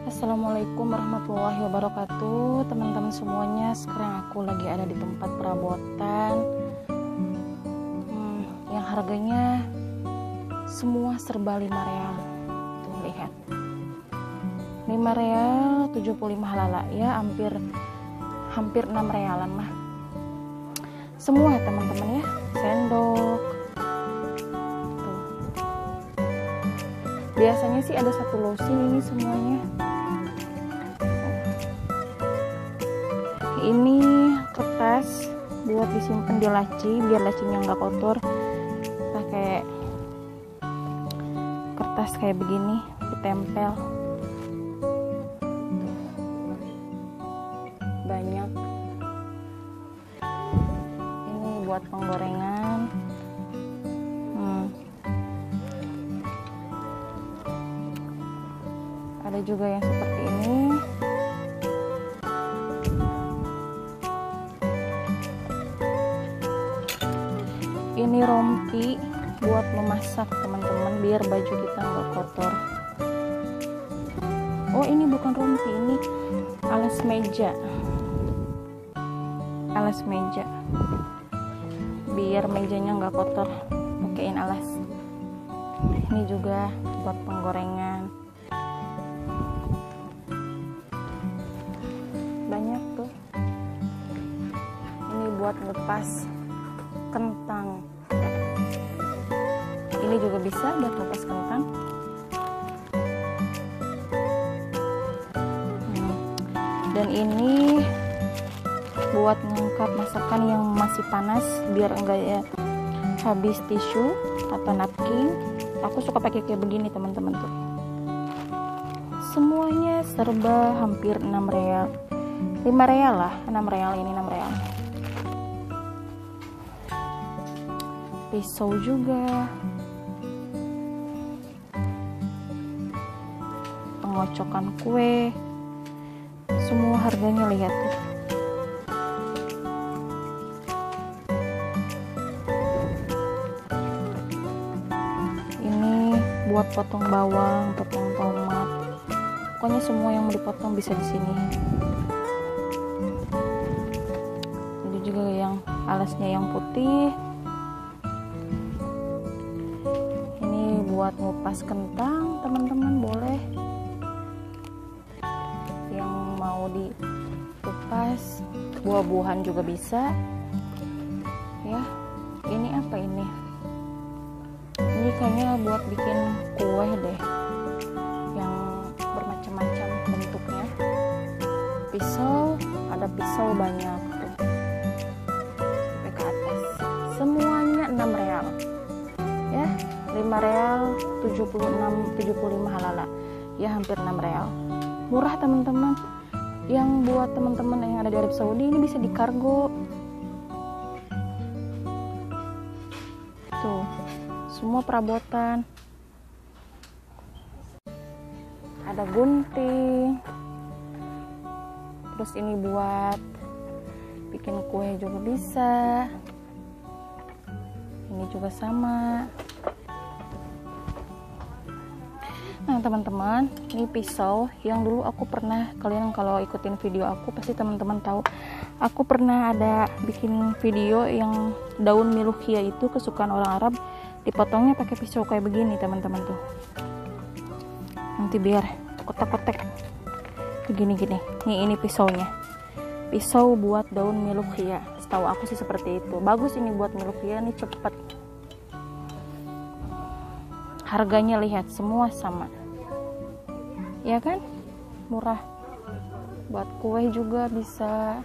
Assalamualaikum warahmatullahi wabarakatuh, teman-teman semuanya. Sekarang aku lagi ada di tempat perabotan yang harganya semua serba 5 real. Tuh lihat, 5 real 75 halala, ya hampir 6 realan mah. Semua teman-teman ya, sendok. Tuh. Biasanya sih ada satu losi ini semuanya. Ini kertas buat disimpan di laci biar lacinya nggak kotor. Pakai kertas kayak begini ditempel. Banyak. Ini buat penggorengan. Ada juga yang seperti ini. Ini rompi buat memasak teman-teman, biar baju kita nggak kotor. Oh, ini bukan rompi, ini alas meja. Alas meja, biar mejanya nggak kotor, pakein alas. Ini juga buat penggorengan. Banyak tuh. Ini buat lepas kentang. Ini juga bisa buat lepas kentang. Dan ini buat ngangkat masakan yang masih panas biar enggak ya habis tisu atau napkin. Aku suka pakai kayak begini teman-teman tuh. Semuanya serba hampir 6 real. 5 real lah, 6 real ini 6 real. Pisau juga. Pengocokan kue. Semua harganya lihat tuh. Ini buat potong bawang, potong tomat. Pokoknya semua yang mau dipotong bisa di sini. Ada juga yang alasnya yang putih. Buat ngupas kentang teman-teman, boleh yang mau dikupas. Buah-buahan juga bisa ya. Ini apa ini kayaknya buat bikin kue deh, yang bermacam-macam bentuknya. Pisau, ada pisau banyak tuh sampai ke atas. Semuanya 6 real ya. 5 real 75 halala, ya hampir 6 real. Murah teman-teman. Yang buat teman-teman yang ada di Arab Saudi, ini bisa dikargo tuh. Semua perabotan. Ada gunting. Terus ini buat bikin kue juga bisa. Ini juga sama. Nah teman-teman, ini pisau yang dulu aku pernah, kalian kalau ikutin video aku pasti teman-teman tahu, aku pernah ada bikin video yang daun milukia itu kesukaan orang Arab, dipotongnya pakai pisau kayak begini teman-teman tuh. Nanti biar kotak-kotak begini-gini. Ini pisaunya, pisau buat daun milukia. Setahu aku sih seperti itu. Bagus ini buat milukia, nih cepet. Harganya lihat semua sama, ya kan, murah. Buat kue juga bisa.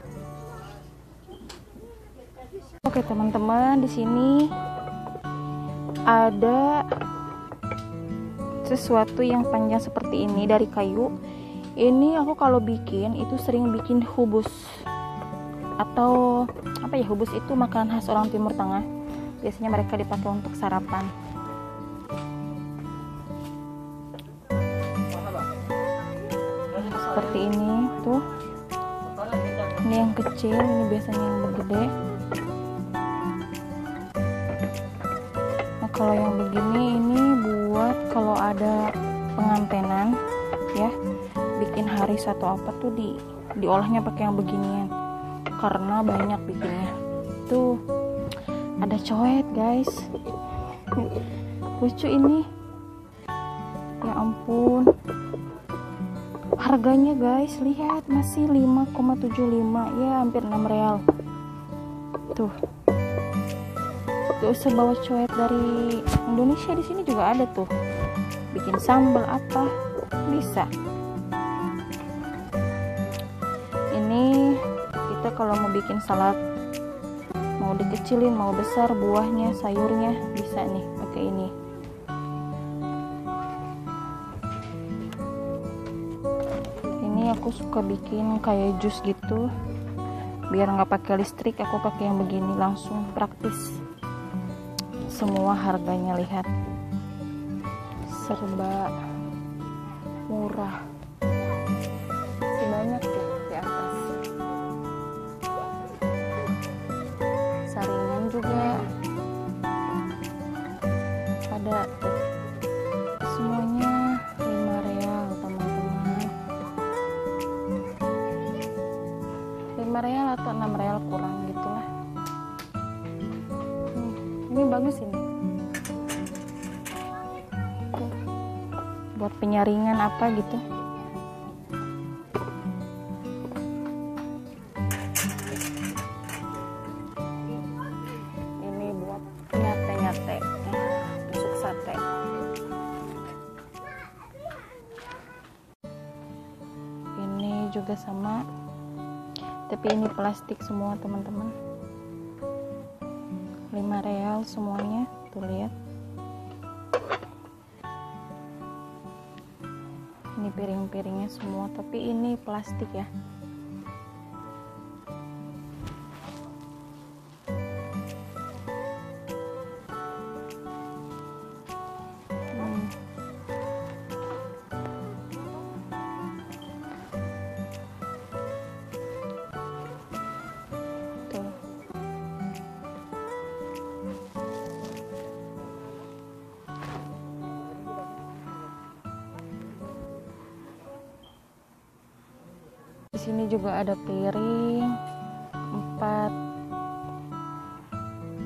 Oke teman-teman, di sini ada sesuatu yang panjang seperti ini dari kayu. Ini aku kalau bikin itu sering bikin hubus, atau apa ya, hubus itu makanan khas orang Timur Tengah. Biasanya mereka dipakai untuk sarapan. Seperti ini tuh. Ini yang kecil, ini biasanya yang gede. Nah Kalau yang begini ini buat kalau ada pengantenan ya, bikin haris atau apa tuh diolahnya pakai yang beginian karena banyak bikinnya. Tuh ada coet guys, lucu ini, ya ampun. Harganya guys, lihat masih 5,75 ya, hampir 6 real. Tuh, gak usah bawa coet dari Indonesia, di sini juga ada tuh. Bikin sambal apa bisa. Ini kita kalau mau bikin salad, mau dikecilin mau besar buahnya sayurnya bisa nih pakai ini. Ini aku suka bikin kayak jus gitu, biar nggak pakai listrik, aku pakai yang begini langsung praktis. Semua harganya lihat serba murah, masih banyak tuh di atas. Saringan juga ada tuh, semuanya 5 real teman-teman. 5 real atau 6 real kurang gitulah. Ini bagus ini tuh, buat penyaringan apa gitu. Ini buat nyate-nyate, tusuk sate. Ini juga sama, tapi ini plastik semua teman-teman. 5 real semuanya, tuh lihat. Ini piring-piringnya semua, tapi ini plastik ya. Tuh. Di sini juga ada piring 4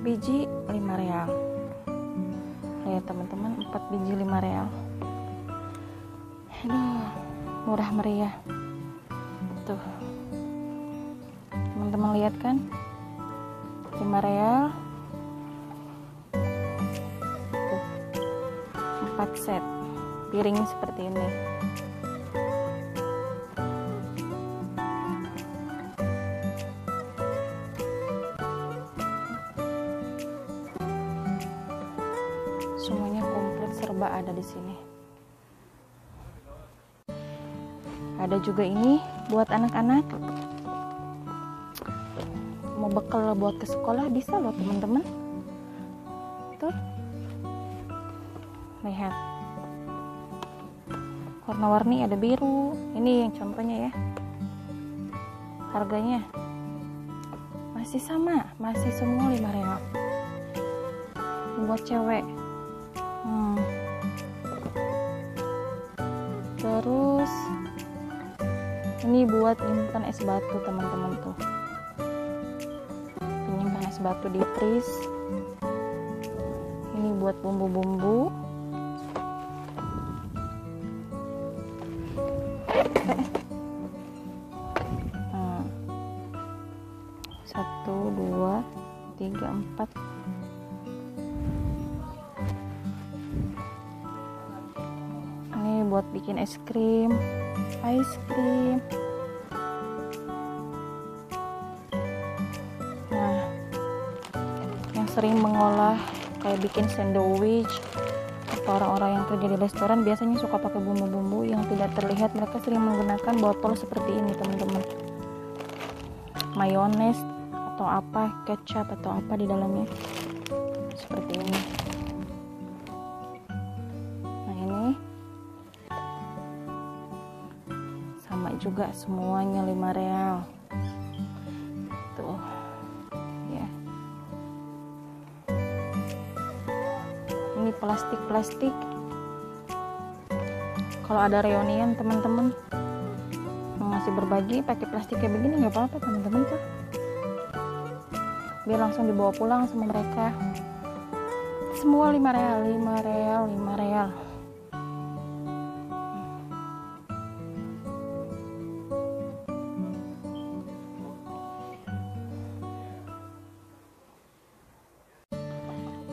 biji 5 real. Lihat teman-teman, 4 biji 5 real. Aduh, murah meriah. Tuh. Teman-teman lihat kan? 5 real. Tuh. 4 set. Piringnya seperti ini. Semuanya komplit, serba ada di sini. Ada juga ini buat anak-anak, mau bekal buat ke sekolah bisa loh teman-teman. Tuh, lihat, warna-warni, ada biru. Ini yang contohnya ya. Harganya masih sama, masih semua 5 real. Buat cewek. Terus ini buat nyimpan es batu teman-teman tuh, penyimpan es batu di fris. Ini buat bumbu-bumbu. Satu, dua, tiga, 4. Ini buat bikin es krim. Nah, yang sering mengolah kayak bikin sandwich atau orang-orang yang kerja di restoran biasanya suka pakai bumbu-bumbu yang tidak terlihat. Mereka sering menggunakan botol seperti ini teman-teman, mayones atau apa, kecap atau apa di dalamnya seperti ini. Nah ini sama juga, semuanya 5 real tuh ya. plastik-plastik. Kalau ada reunian teman-teman mau ngasih berbagi pakai plastik kayak begini nggak apa-apa teman-teman tuh, biar langsung dibawa pulang sama mereka. Semua 5 real, 5 real, 5 real.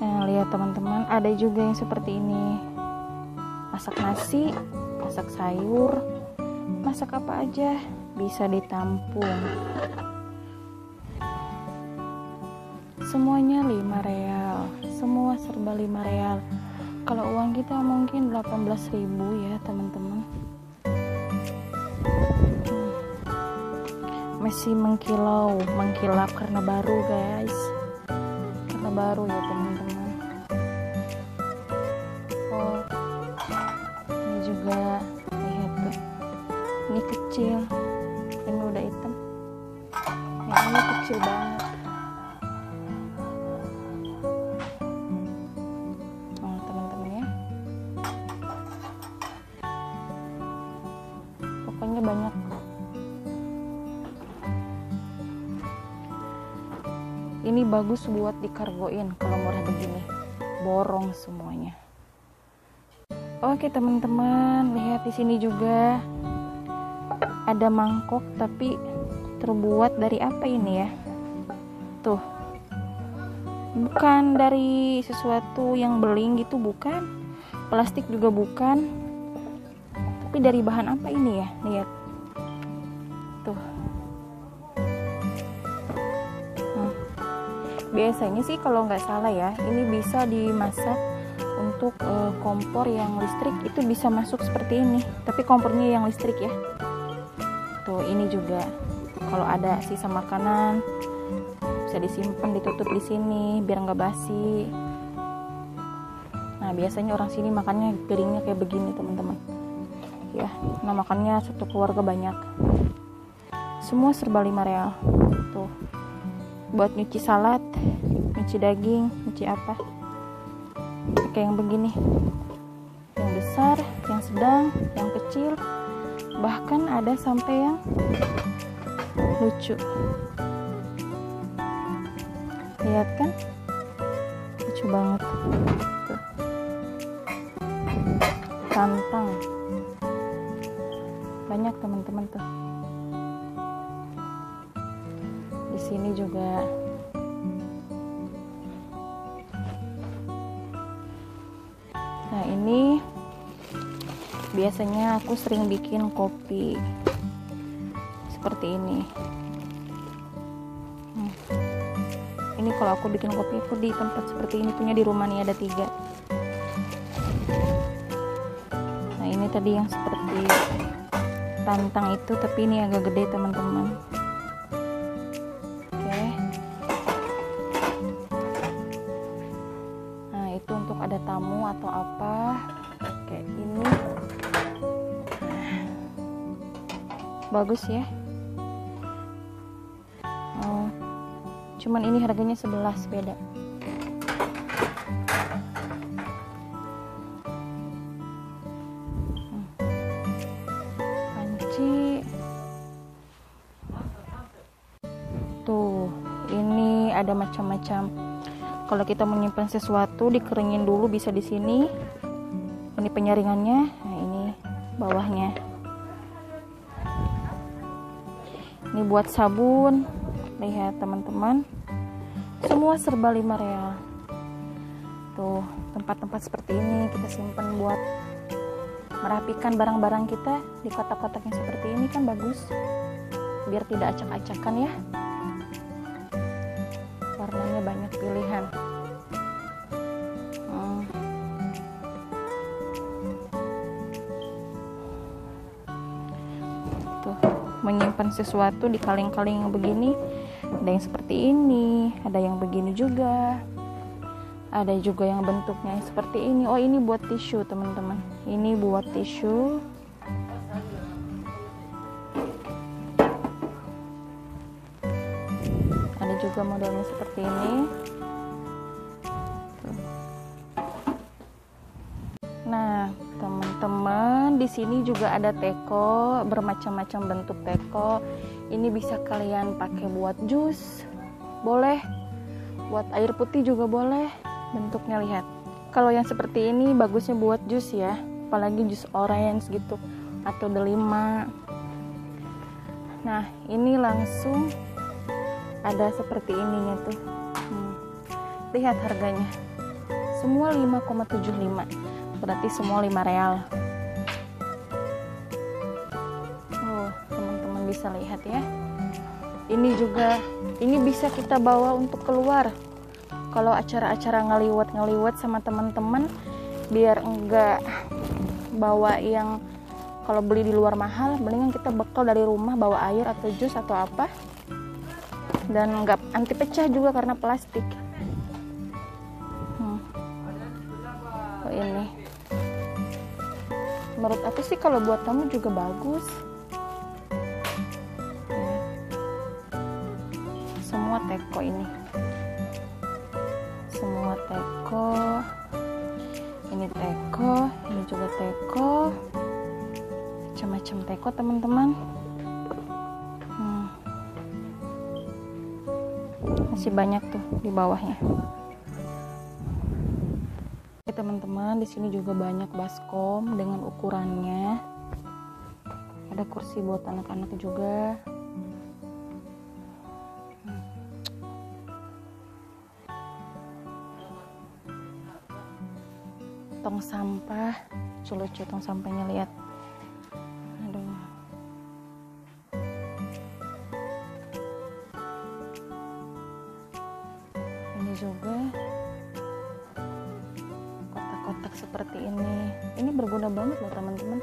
Nah, lihat teman-teman, ada juga yang seperti ini. Masak nasi, masak sayur, masak apa aja bisa ditampung. Semuanya 5 real. Semua serba 5 real. Kalau uang kita mungkin 18.000 ya, teman-teman. Masih mengkilap karena baru, guys. Karena baru ya, teman-teman. Oh, ini juga lihat tuh. Ini kecil. Ini udah hitam. Yang ini kecil banget. Oh, teman-teman ya. Pokoknya banyak. Ini bagus buat dikargoin kalau murah begini. Borong semuanya. Oke teman-teman, lihat di sini juga ada mangkok tapi terbuat dari apa ini ya? Tuh. Bukan dari sesuatu yang beling gitu, bukan. Plastik juga bukan. Tapi dari bahan apa ini ya? Lihat. Tuh. Biasanya sih kalau nggak salah ya, ini bisa dimasak untuk kompor yang listrik, itu bisa masuk seperti ini. Tapi kompornya yang listrik ya. Tuh, ini juga kalau ada sisa makanan bisa disimpan, ditutup di sini biar nggak basi. Nah, biasanya orang sini makannya piringnya kayak begini teman-teman. Ya, nah makannya satu keluarga banyak. Semua serba 5 real. Tuh. Buat nyuci salad, nyuci daging, nyuci apa, pakai yang begini, yang besar, yang sedang, yang kecil, bahkan ada sampai yang lucu. Lihat kan, lucu banget. Tuh. Tantang, banyak teman-teman tuh. Sini juga nah, ini biasanya aku sering bikin kopi seperti ini. Ini kalau aku bikin kopi aku di tempat seperti ini, punya di rumah nih ada 3. Nah, ini tadi yang seperti tantang itu, tapi ini agak gede teman-teman. Ada tamu atau apa kayak ini, bagus ya. Cuman ini harganya 11, beda. Panci tuh, ini ada macam-macam. Kalau kita menyimpan sesuatu, dikeringin dulu bisa di sini. Ini penyaringannya, nah ini bawahnya. Ini buat sabun. Lihat teman-teman, semua serba 5 real. Tuh, tempat-tempat seperti ini kita simpan buat merapikan barang-barang kita di kotak-kotak yang seperti ini kan bagus. Biar tidak acak-acakan ya. Warnanya banyak pilihan. Tuh, menyimpan sesuatu di kaleng-kaleng yang begini. Ada yang seperti ini, ada yang begini juga. Ada juga yang bentuknya seperti ini. Oh, ini buat tisu teman-teman. Ini buat tisu. Juga modelnya seperti ini. Nah, teman-teman, di sini juga ada teko, bermacam-macam bentuk teko. Ini bisa kalian pakai buat jus, boleh. Buat air putih juga boleh. Bentuknya lihat. Kalau yang seperti ini bagusnya buat jus ya, apalagi jus orange gitu atau delima. Nah, ini langsung ada seperti ininya tuh. Lihat harganya. Semua 5,75. Berarti semua 5 real. Teman-teman bisa lihat ya. Ini juga, ini bisa kita bawa untuk keluar. Kalau acara-acara ngeliwat sama teman-teman, biar enggak bawa yang kalau beli di luar mahal, mendingan kita bekal dari rumah bawa air atau jus atau apa. Dan enggak anti pecah juga karena plastik. Ini menurut aku sih kalau buat tamu juga bagus. Semua teko ini, semua teko. Ini teko, ini juga teko, macam-macam teko teman-teman. Masih banyak tuh di bawahnya. Teman-teman, di sini juga banyak baskom dengan ukurannya. Ada kursi buat anak-anak juga. Tong sampah, lucu tong sampahnya, lihat. Aduh. Ini juga kotak seperti ini berguna banget loh teman-teman,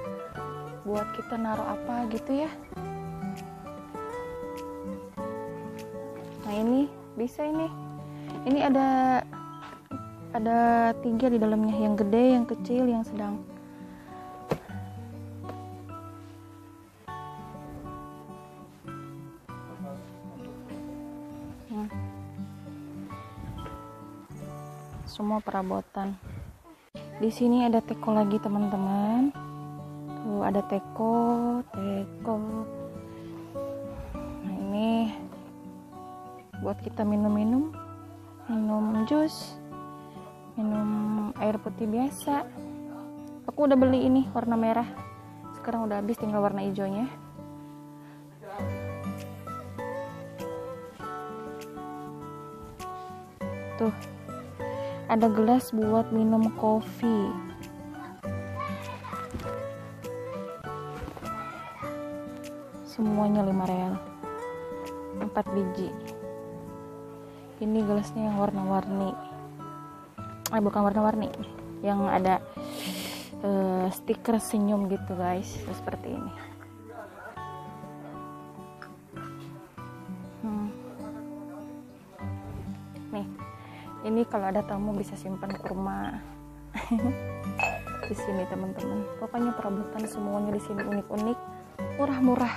buat kita naruh apa gitu ya. Nah, ini bisa ini ada 3 di dalamnya, yang gede, yang kecil, yang sedang. Semua perabotan. Di sini ada teko lagi teman-teman. Tuh ada teko. Nah, ini buat kita minum jus, minum air putih biasa. Aku udah beli ini warna merah. Sekarang udah habis, tinggal warna hijaunya. Tuh. Ada gelas buat minum kopi. Semuanya 5 real. 4 biji. Ini gelasnya yang warna-warni. Bukan warna-warni. Yang ada stiker senyum gitu guys. Seperti ini. Nih. Ini kalau ada tamu bisa simpan kurma. Di sini teman-teman. Pokoknya perabotan semuanya di sini unik-unik, murah-murah.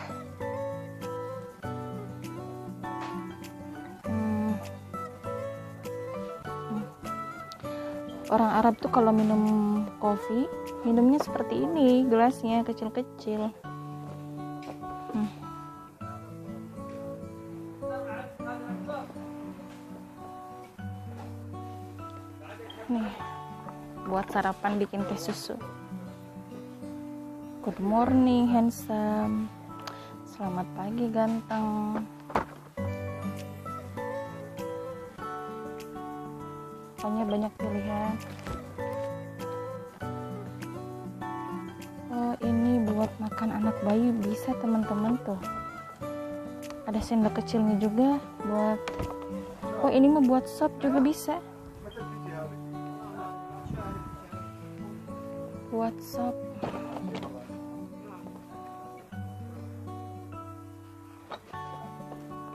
Orang Arab tuh kalau minum kopi, minumnya seperti ini, gelasnya kecil-kecil. Nih, buat sarapan bikin teh susu. Good morning handsome. Selamat pagi ganteng. Pokoknya banyak pilihan. Oh, ini buat makan anak bayi bisa teman-teman tuh. Ada sendok kecilnya juga buat. Oh, ini mah buat sop juga bisa. Buat sop.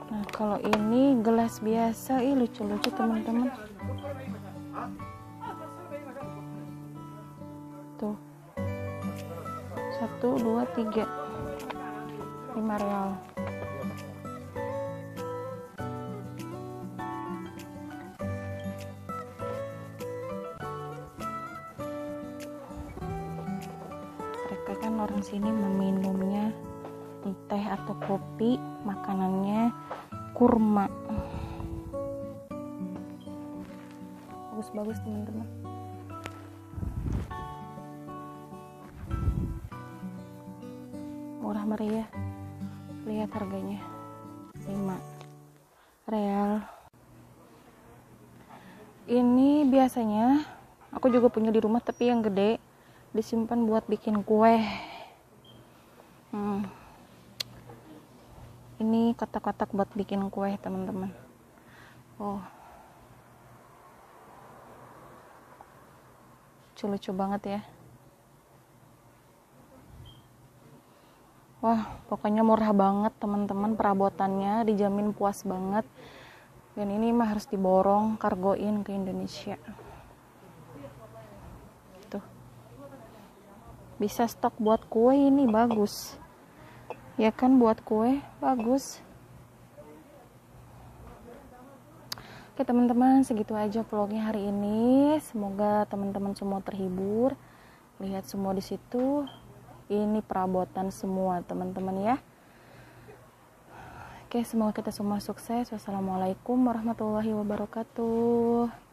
Nah, kalau ini gelas biasa, lucu-lucu teman-teman. Tuh. 1, 2, 3. 5 real. orang sini meminumnya teh atau kopi, makanannya kurma. Bagus-bagus teman-teman. Murah meriah. Lihat harganya, 5 real. Ini biasanya aku juga punya di rumah, tapi yang gede disimpan buat bikin kue. Ini kotak-kotak buat bikin kue teman-teman. Oh, lucu-lucu banget ya. Wah, pokoknya murah banget teman-teman, perabotannya dijamin puas banget. Dan ini mah harus diborong, kargoin ke Indonesia. Tuh. Bisa stok buat kue, ini bagus. Ya kan, buat kue bagus. Oke teman-teman, segitu aja vlognya hari ini. Semoga teman-teman semua terhibur. Lihat semua di situ. Ini perabotan semua teman-teman ya. Oke, semoga kita semua sukses. Wassalamualaikum warahmatullahi wabarakatuh.